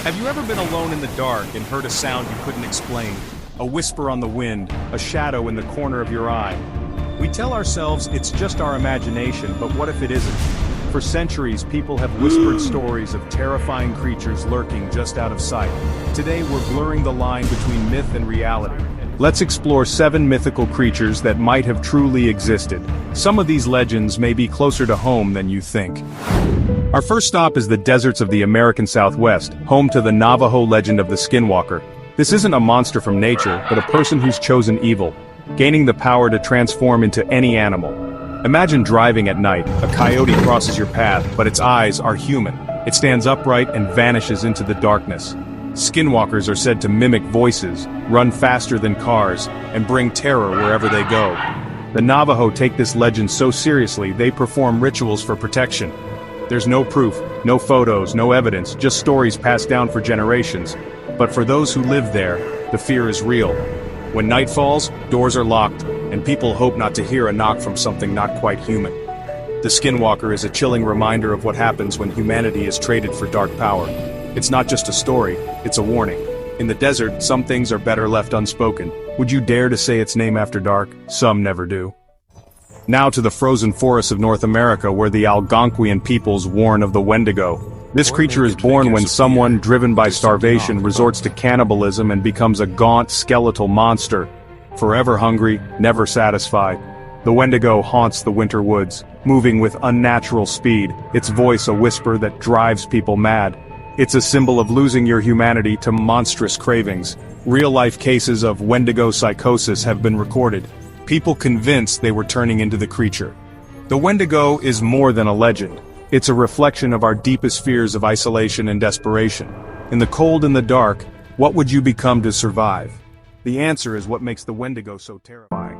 Have you ever been alone in the dark and heard a sound you couldn't explain? A whisper on the wind, a shadow in the corner of your eye. We tell ourselves it's just our imagination, but what if it isn't? For centuries, people have whispered stories of terrifying creatures lurking just out of sight. Today we're blurring the line between myth and reality. Let's explore 7 mythical creatures that might have truly existed. Some of these legends may be closer to home than you think. Our first stop is the deserts of the American Southwest, home to the Navajo legend of the Skinwalker. This isn't a monster from nature, but a person who's chosen evil, gaining the power to transform into any animal. Imagine driving at night, a coyote crosses your path, but its eyes are human. It stands upright and vanishes into the darkness. Skinwalkers are said to mimic voices, run faster than cars, and bring terror wherever they go. The Navajo take this legend so seriously they perform rituals for protection. There's no proof, no photos, no evidence, just stories passed down for generations. But for those who live there, the fear is real. When night falls, doors are locked, and people hope not to hear a knock from something not quite human. The Skinwalker is a chilling reminder of what happens when humanity is traded for dark power. It's not just a story, it's a warning. In the desert, some things are better left unspoken. Would you dare to say its name after dark? Some never do. Now to the frozen forests of North America, where the Algonquian peoples warn of the Wendigo. This creature is born when someone, driven by starvation, resorts to cannibalism and becomes a gaunt, skeletal monster. Forever hungry, never satisfied. The Wendigo haunts the winter woods, moving with unnatural speed, its voice a whisper that drives people mad. It's a symbol of losing your humanity to monstrous cravings. Real-life cases of Wendigo psychosis have been recorded. People convinced they were turning into the creature. The Wendigo is more than a legend. It's a reflection of our deepest fears of isolation and desperation. In the cold and the dark, what would you become to survive? The answer is what makes the Wendigo so terrifying.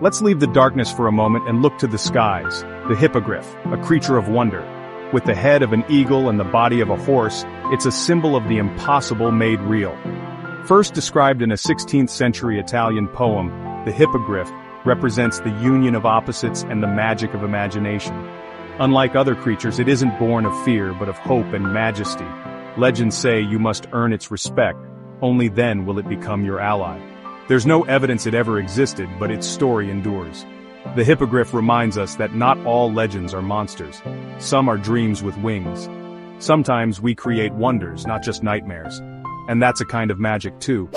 Let's leave the darkness for a moment and look to the skies. The hippogriff, a creature of wonder. With the head of an eagle and the body of a horse, it's a symbol of the impossible made real. First described in a 16th century Italian poem, the hippogriff represents the union of opposites and the magic of imagination. Unlike other creatures, it isn't born of fear but of hope and majesty. Legends say you must earn its respect, only then will it become your ally. There's no evidence it ever existed, but its story endures. The hippogriff reminds us that not all legends are monsters. Some are dreams with wings. Sometimes we create wonders, not just nightmares. And that's a kind of magic too.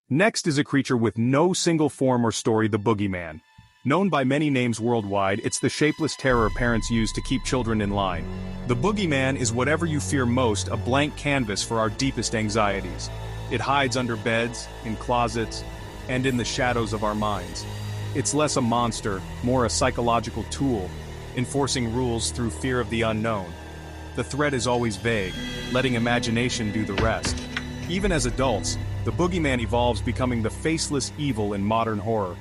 Next is a creature with no single form or story, the boogeyman. Known by many names worldwide, it's the shapeless terror parents use to keep children in line. The boogeyman is whatever you fear most, a blank canvas for our deepest anxieties. It hides under beds, in closets, and in the shadows of our minds. It's less a monster, more a psychological tool, enforcing rules through fear of the unknown. The threat is always vague, letting imagination do the rest. Even as adults, the boogeyman evolves, becoming the faceless evil in modern horror.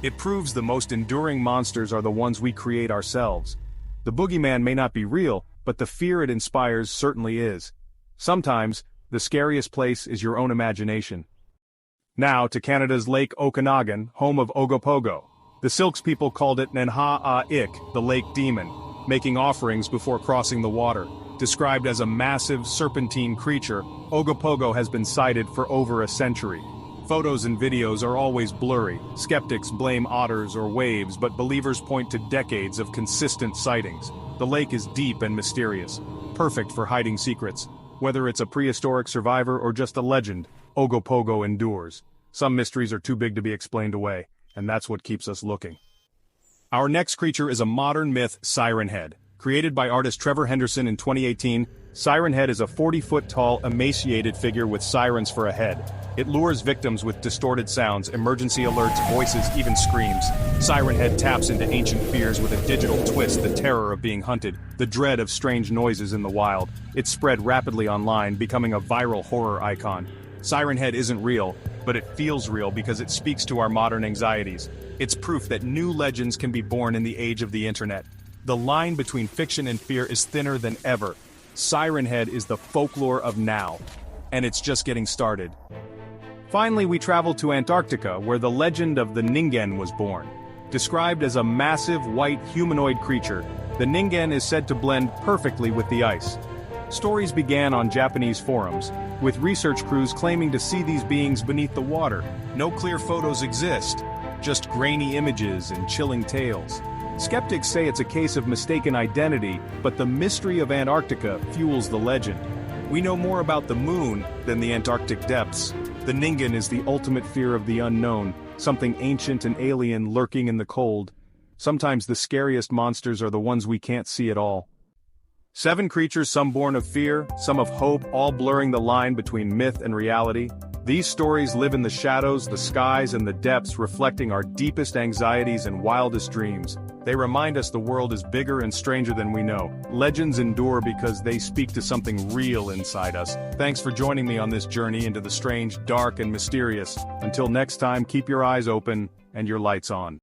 It proves the most enduring monsters are the ones we create ourselves. The boogeyman may not be real, but the fear it inspires certainly is. Sometimes, the scariest place is your own imagination. Now to Canada's Lake Okanagan, home of Ogopogo. The Silks people called it Nenha-a-Ik, the lake demon, making offerings before crossing the water. Described as a massive, serpentine creature, Ogopogo has been sighted for over a century. Photos and videos are always blurry. Skeptics blame otters or waves, but believers point to decades of consistent sightings. The lake is deep and mysterious, perfect for hiding secrets. Whether it's a prehistoric survivor or just a legend, Ogopogo endures. Some mysteries are too big to be explained away, and that's what keeps us looking. Our next creature is a modern myth, Siren Head. Created by artist Trevor Henderson in 2018, Siren Head is a 40-foot-tall, emaciated figure with sirens for a head. It lures victims with distorted sounds, emergency alerts, voices, even screams. Siren Head taps into ancient fears with a digital twist, the terror of being hunted, the dread of strange noises in the wild. It spread rapidly online, becoming a viral horror icon. Siren Head isn't real, but it feels real because it speaks to our modern anxieties. It's proof that new legends can be born in the age of the internet. The line between fiction and fear is thinner than ever. Siren Head is the folklore of now, and it's just getting started. Finally, we travel to Antarctica, where the legend of the Ningen was born. Described as a massive, white, humanoid creature, the Ningen is said to blend perfectly with the ice. Stories began on Japanese forums, with research crews claiming to see these beings beneath the water. No clear photos exist, just grainy images and chilling tales. Skeptics say it's a case of mistaken identity, but the mystery of Antarctica fuels the legend. We know more about the moon than the Antarctic depths. The Ningen is the ultimate fear of the unknown, something ancient and alien lurking in the cold. Sometimes the scariest monsters are the ones we can't see at all. 7 creatures, some born of fear, some of hope, all blurring the line between myth and reality. These stories live in the shadows, the skies, and the depths, reflecting our deepest anxieties and wildest dreams. They remind us the world is bigger and stranger than we know. Legends endure because they speak to something real inside us. Thanks for joining me on this journey into the strange, dark, and mysterious. Until next time, keep your eyes open and your lights on.